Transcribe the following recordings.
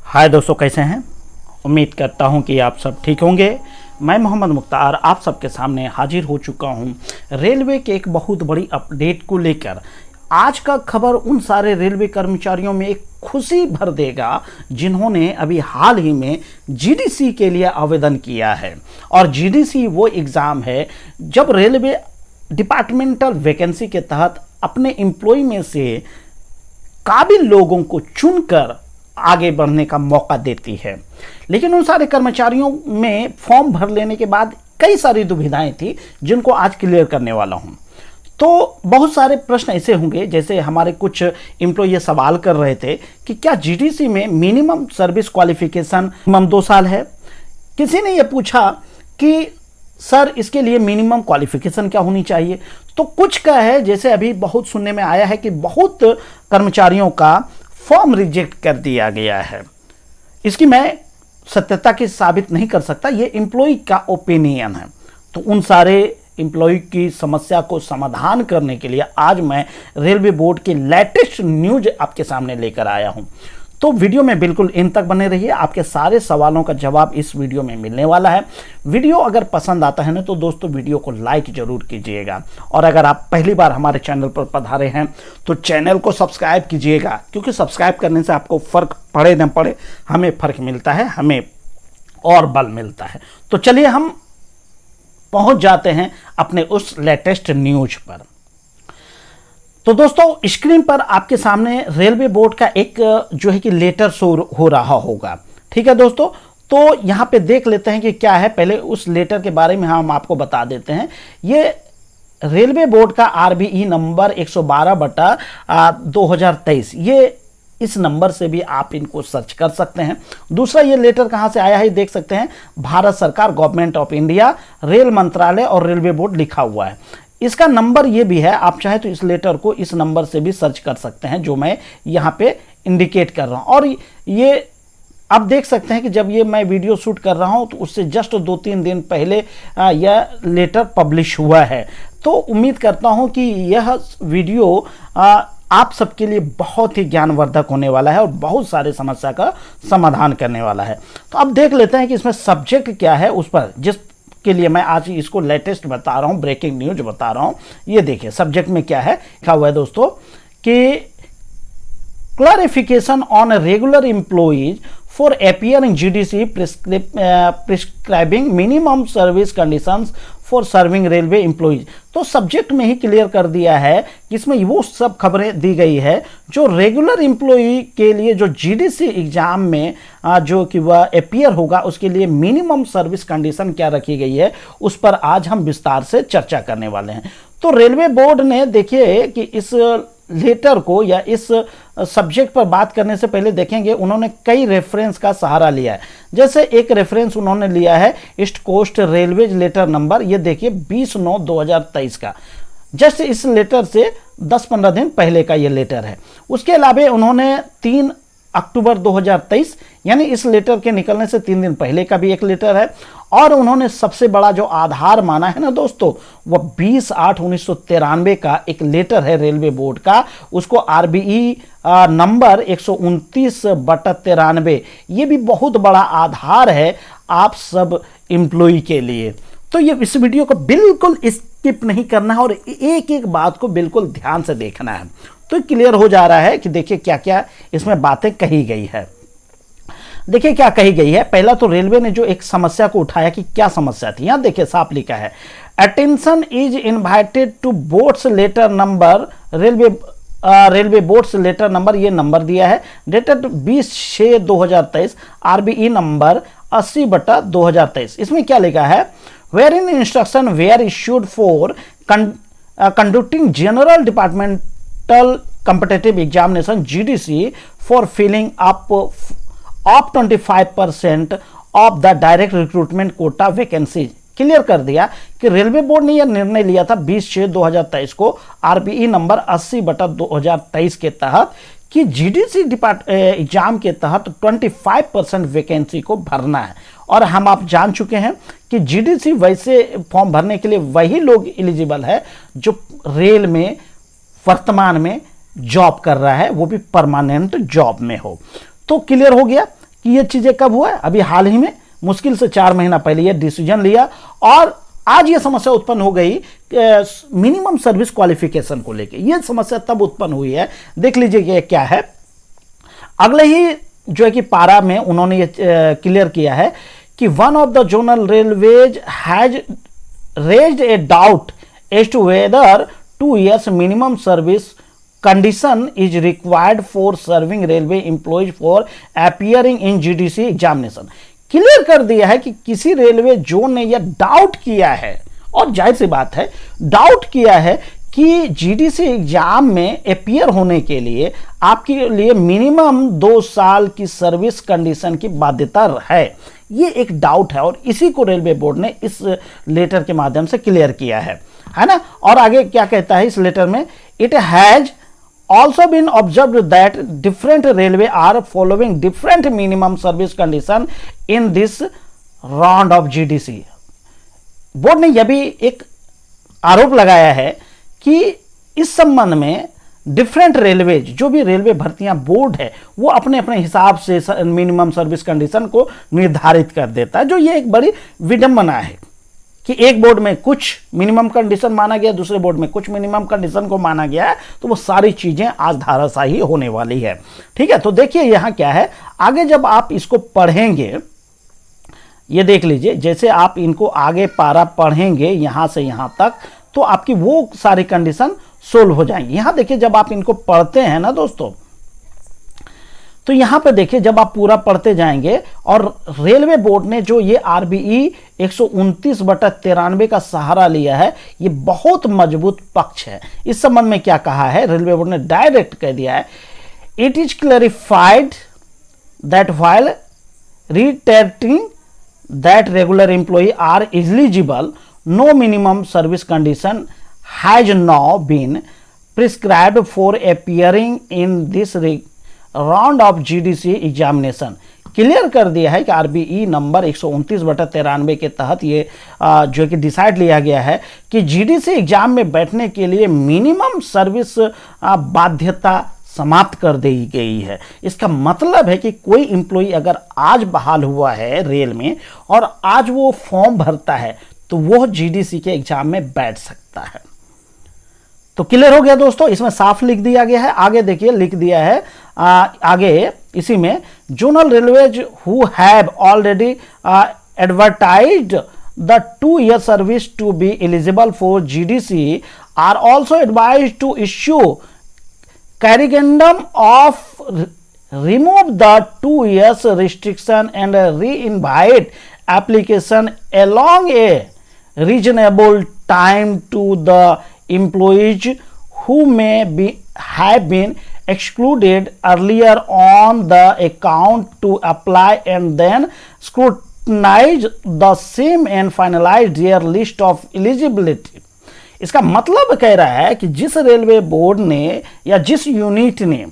हाय दोस्तों, कैसे हैं? उम्मीद करता हूं कि आप सब ठीक होंगे। मैं मोहम्मद मुख्तार आप सबके सामने हाजिर हो चुका हूं रेलवे के एक बहुत बड़ी अपडेट को लेकर। आज का खबर उन सारे रेलवे कर्मचारियों में एक खुशी भर देगा जिन्होंने अभी हाल ही में जीडीसी के लिए आवेदन किया है। और जीडीसी वो एग्ज़ाम है जब रेलवे डिपार्टमेंटल वैकेंसी के तहत अपने एम्प्लॉय में से काबिल लोगों को चुनकर आगे बढ़ने का मौका देती है। लेकिन उन सारे कर्मचारियों में फॉर्म भर लेने के बाद कई सारी दुविधाएं थी जिनको आज क्लियर करने वाला हूं। तो बहुत सारे प्रश्न ऐसे होंगे, जैसे हमारे कुछ एम्प्लॉय ये सवाल कर रहे थे कि क्या जीडीसी में मिनिमम सर्विस क्वालिफिकेशन मिनिमम 2 साल है। किसी ने ये पूछा कि सर इसके लिए मिनिमम क्वालिफिकेशन क्या होनी चाहिए। तो कुछ का है, जैसे अभी बहुत सुनने में आया है कि बहुत कर्मचारियों का फॉर्म रिजेक्ट कर दिया गया है। इसकी मैं सत्यता की साबित नहीं कर सकता, ये एम्प्लॉय का ओपिनियन है। तो उन सारे एम्प्लॉय की समस्या को समाधान करने के लिए आज मैं रेलवे बोर्ड की लेटेस्ट न्यूज आपके सामने लेकर आया हूं। तो वीडियो में बिल्कुल इन तक बने रहिए, आपके सारे सवालों का जवाब इस वीडियो में मिलने वाला है। वीडियो अगर पसंद आता है ना तो दोस्तों वीडियो को लाइक जरूर कीजिएगा, और अगर आप पहली बार हमारे चैनल पर पधारे हैं तो चैनल को सब्सक्राइब कीजिएगा, क्योंकि सब्सक्राइब करने से आपको फ़र्क पड़े न पड़े हमें फ़र्क मिलता है, हमें और बल मिलता है। तो चलिए हम पहुँच जाते हैं अपने उस लेटेस्ट न्यूज पर। तो दोस्तों स्क्रीन पर आपके सामने रेलवे बोर्ड का एक जो है कि लेटर शो हो रहा होगा। ठीक है दोस्तों, तो यहाँ पे देख लेते हैं कि क्या है। पहले उस लेटर के बारे में हम आपको बता देते हैं। ये रेलवे बोर्ड का आरबीई नंबर 112/2023, ये इस नंबर से भी आप इनको सर्च कर सकते हैं। दूसरा, ये लेटर कहाँ से आया है देख सकते हैं, भारत सरकार, गवर्नमेंट ऑफ इंडिया, रेल मंत्रालय और रेलवे बोर्ड लिखा हुआ है। इसका नंबर ये भी है, आप चाहे तो इस लेटर को इस नंबर से भी सर्च कर सकते हैं जो मैं यहाँ पे इंडिकेट कर रहा हूँ। और ये आप देख सकते हैं कि जब ये मैं वीडियो शूट कर रहा हूँ तो उससे जस्ट 2-3 दिन पहले यह लेटर पब्लिश हुआ है। तो उम्मीद करता हूँ कि यह वीडियो आप सबके लिए बहुत ही ज्ञानवर्धक होने वाला है और बहुत सारे समस्या का समाधान करने वाला है। तो अब देख लेते हैं कि इसमें सब्जेक्ट क्या है, उस पर जिस के लिए मैं आज इसको लेटेस्ट बता रहा हूं, ब्रेकिंग न्यूज बता रहा हूं। ये देखिए सब्जेक्ट में क्या है लिखा हुआ है दोस्तों कि clarification on regular employees for appearing GDC prescribing minimum service conditions for serving railway employees. तो सब्जेक्ट में ही क्लियर कर दिया है, जिसमें वो सब खबरें दी गई है जो रेगुलर एम्प्लॉई के लिए जो जीडीसी एग्जाम में जो कि वह अपीयर होगा उसके लिए मिनिमम सर्विस कंडीशन क्या रखी गई है, उस पर आज हम विस्तार से चर्चा करने वाले हैं। तो रेलवे बोर्ड ने देखिए कि इस लेटर को या इस सब्जेक्ट पर बात करने से पहले देखेंगे उन्होंने कई रेफरेंस का सहारा लिया है। जैसे एक रेफरेंस उन्होंने लिया है East Coast Railways letter number, ये देखिए 20/9/2023 का। जस्ट इस लेटर से 10-15 दिन पहले का ये लेटर है। उसके अलावा उन्होंने 3 अक्टूबर 2023 यानी इस लेटर के निकलने से 3 दिन पहले का भी एक लेटर है। और उन्होंने सबसे बड़ा जो आधार माना है ना दोस्तों, वह 20/8/1993 का एक लेटर है रेलवे बोर्ड का, उसको आरबीई नंबर 129/93, ये भी बहुत बड़ा आधार है आप सब एम्प्लॉय के लिए। तो ये इस वीडियो को बिल्कुल स्किप नहीं करना है और एक एक बात को बिल्कुल ध्यान से देखना है, तो क्लियर हो जा रहा है कि देखिए क्या क्या इसमें बातें कही गई है। देखिए क्या कही गई है। पहला तो रेलवे ने जो एक समस्या को उठाया कि क्या समस्या थी, यहां देखिए साफ लिखा है, attention is invited to boards letter number, railway boards letter number, ये नंबर दिया है, डेटेड 20/6/2023, आरबीई नंबर 80/2023। इसमें क्या लिखा है, wherein instruction were issued for conducting general departmental competitive examination GDC for filling up of 25% of the direct recruitment quota vacancy. Clear कर दिया कि रेलवे बोर्ड ने यह निर्णय लिया था 20/6/2023 को आरबीई नंबर 80/2023 के तहत कि जीडीसी एग्जाम के तहत 25% वैकेंसी को भरना है। और हम आप जान चुके हैं कि जीडीसी वैसे फॉर्म भरने के लिए वही लोग एलिजिबल है जो रेल में वर्तमान में जॉब कर रहा है, वो भी परमानेंट जॉब में हो। तो क्लियर हो गया कि ये चीज़ें कब हुआ है? अभी हाल ही में, मुश्किल से 4 महीना पहले ये डिसीजन लिया और आज ये समस्या उत्पन्न हो गई मिनिमम सर्विस क्वालिफिकेशन को लेके। ये समस्या तब उत्पन्न हुई है, देख लीजिए कि क्या है। अगले ही जो है कि पारा में उन्होंने ये क्लियर किया है कि one of the zonal railways has raised a doubt as to whether 2 years minimum service condition is required for serving railway employees for appearing in GDC examination. Clear कर दिया है कि किसी रेलवे जोन ने यह डाउट किया है, और जाहिर सी बात है डाउट किया है कि जीडीसी एग्जाम में अपियर होने के लिए आपके लिए मिनिमम 2 साल की सर्विस कंडीशन की बाध्यता है। ये एक डाउट है और इसी को रेलवे बोर्ड ने इस लेटर के माध्यम से क्लियर किया है ना। और आगे क्या कहता है इस लेटर में, it has also been observed that different railway are following different minimum service condition in this round of GDC। Board ने यह भी एक आरोप लगाया है कि इस संबंध में डिफरेंट रेलवेज, जो भी रेलवे भर्तियां बोर्ड है, वो अपने अपने हिसाब से मिनिमम सर्विस कंडीशन को निर्धारित कर देता है, जो ये एक बड़ी विडंबना है कि एक बोर्ड में कुछ मिनिमम कंडीशन माना गया, दूसरे बोर्ड में कुछ मिनिमम कंडीशन को माना गया है, तो वो सारी चीजें आज धाराशाही होने वाली है। ठीक है, तो देखिए यहां क्या है, आगे जब आप इसको पढ़ेंगे, ये देख लीजिए, जैसे आप इनको आगे पारा पढ़ेंगे यहां से यहां तक, तो आपकी वो सारी कंडीशन सोल्व हो जाएंगी। यहां देखिए जब आप इनको पढ़ते हैं ना दोस्तों, तो यहां पे देखिए जब आप पूरा पढ़ते जाएंगे, और रेलवे बोर्ड ने जो ये आरबीई 129/93 का सहारा लिया है, ये बहुत मजबूत पक्ष है। इस संबंध में क्या कहा है, रेलवे बोर्ड ने डायरेक्ट कह दिया है, it is clarified that while reiterating that regular employee are eligible, no minimum service condition has now been prescribed for appearing in this round of GDC examination. Clear कर दिया है कि आरबीई number 129/93 के तहत ये जो कि डिसाइड लिया गया है कि जीडीसी एग्जाम में बैठने के लिए मिनिमम सर्विस बाध्यता समाप्त कर दी गई है। इसका मतलब है कि कोई एम्प्लॉई अगर आज बहाल हुआ है रेल में और आज वो फॉर्म भरता है, तो वो जीडीसी के एग्जाम में बैठ सकता है। तो क्लियर हो गया दोस्तों, इसमें साफ लिख दिया गया है। आगे देखिए लिख दिया है आगे इसी में, zonal railways who have already advertised the 2 year service to be eligible for GDC are also advised to issue corrigendum of remove the 2 years restriction and re-invite application along a reasonable time to the employees who may have been excluded earlier on the account to apply and then scrutinize the same and finalize their list of eligibility। इसका मतलब कह रहा है कि जिस railway board ने या जिस यूनिट ने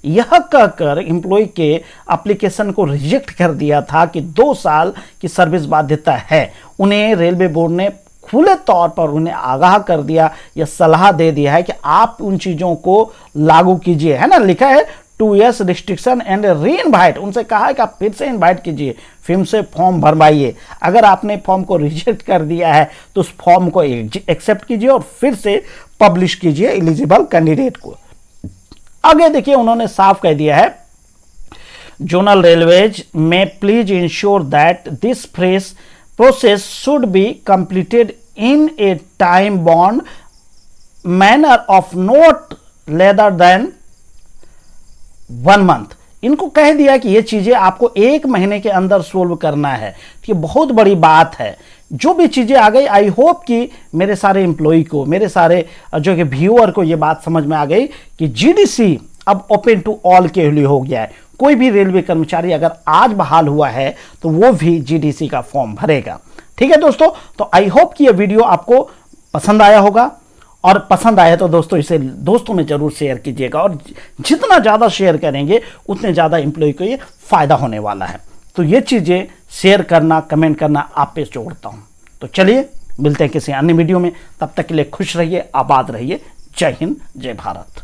यह कहकर एम्प्लॉय के एप्लीकेशन को रिजेक्ट कर दिया था कि 2 साल की सर्विस बाध्यता है, उन्हें रेलवे बोर्ड ने खुले तौर पर उन्हें आगाह कर दिया या सलाह दे दिया है कि आप उन चीज़ों को लागू कीजिए, है ना। लिखा है 2 years restriction and re invite, उनसे कहा है कि आप फिर से इनवाइट कीजिए, फिर से फॉर्म भरवाइए। अगर आपने फॉर्म को रिजेक्ट कर दिया है तो उस फॉर्म को एक्सेप्ट कीजिए और फिर से पब्लिश कीजिए एलिजिबल कैंडिडेट को। आगे देखिए उन्होंने साफ कह दिया है, जोनल रेलवेज में please ensure that this fresh process should be completed in a time bound manner of not later than 1 month। इनको कह दिया कि ये चीजें आपको 1 महीने के अंदर सोल्व करना है। तो ये बहुत बड़ी बात है। जो भी चीजें आ गई, आई होप कि मेरे सारे एम्प्लॉय को, मेरे सारे जो कि व्यूअर को ये बात समझ में आ गई कि जीडीसी अब ओपन टू ऑल के लिए हो गया है। कोई भी रेलवे कर्मचारी अगर आज बहाल हुआ है तो वो भी जीडीसी का फॉर्म भरेगा। ठीक है दोस्तों, तो आई होप कि ये वीडियो आपको पसंद आया होगा, और पसंद आया तो दोस्तों इसे दोस्तों में जरूर शेयर कीजिएगा, और जितना ज़्यादा शेयर करेंगे उतने ज़्यादा एम्प्लॉय को ये फायदा होने वाला है। तो ये चीज़ें शेयर करना, कमेंट करना आप पे जोड़ता हूँ। तो चलिए मिलते हैं किसी अन्य वीडियो में, तब तक के लिए खुश रहिए, आबाद रहिए। जय हिंद, जय भारत।